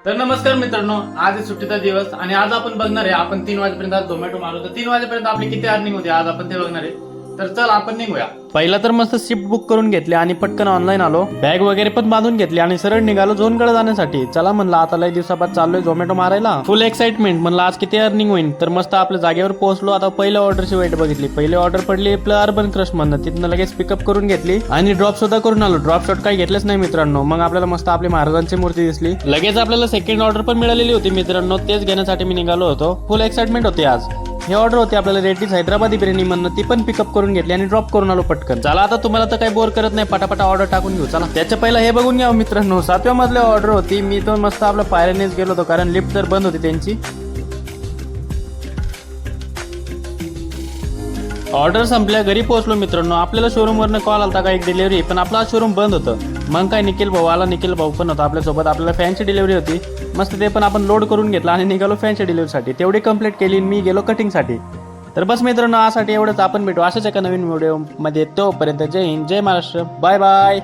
तर नमस्कार मित्रांनो, आज आहे सुट्टीचा दिवस आणि आज आपण बघणार आहे. आपण 3 वाजेपर्यंत आज झोमॅटो मारलो तर 3 वाजेपर्यंत आपली किती अर्निंग होते आज आपण ते बघणार आहे. तर चल आपण निघूया. पहिला तर मस्त शिफ्ट बुक करून घेतली आणि पटकन ऑनलाईन आलो. बॅग वगैरे पण बांधून घेतली आणि सरळ निघालो झोनकडे जाण्यासाठी. चला म्हणलं आता लय दिवसाबाद चाललोय झोमॅटो मारायला. फुल एक्साइटमेंट, म्हणलं आज किती अर्निंग होईल. तर मस्त आपल्या जागेवर पोहोचलो. आता पहिल्या ऑर्डरची वेट बघितली. पहिली ऑर्डर पडली आपलं अर्बन क्रश मधनं. तिथनं लगेच पिकअप करून घेतली आणि ड्रॉप सुद्धा करून आलो. ड्रॉप शॉट काही घेतलेच नाही मित्रांनो. मग आपल्याला मस्त आपली महाराजांची मूर्ती दिसली. लगेच आपल्याला सेकंड ऑर्डर पण मिळालेली होती मित्रांनो. तेच घेण्यासाठी मी निघालो होतो. फुल एक्साइटमेंट होती आज. ही ऑर्डर होती आपल्याला रेड्डीज हैदराबादी बिर्याणी म्हणून. ती पण पिकअप करून घेतली आणि ड्रॉप करून आलो पटकन. चला आता तुम्हाला तर काही बोर करत नाही, पटापटा ऑर्डर टाकून घेऊ. चला त्याच्या पहिला हे बघून घ्या मित्रांनो. 7व्या मधली ऑर्डर होती. मी तो मस्त आपल्या पायऱ्यानेच गेलो होतो कारण लिफ्ट तर बंद होती त्यांची. ऑर्डर संपल्या, घरी पोहोचलो मित्रांनो. आपल्याला शोरूम वरनं कॉल आलता का एक डिलिव्हरी, पण आपला शोरूम बंद होतं. मग काय निखिल भाऊ आला. निखिल भाऊ पण होता आपल्यासोबत. आपल्याला फॅनची डिलिव्हरी होती. मस्त ते पण आपण लोड करून घेतला आणि निघालो फॅनच्या डिलिव्हरीसाठी. तेवढी कंप्लीट केली. मी गेलो कटिंगसाठी. तर बस मित्रांनो, आजसाठी एवढंच. आपण भेटू अशाच एका नवीन व्हिडिओ मध्ये. तोपर्यंत जय हिंद, जय महाराष्ट्र, बाय बाय.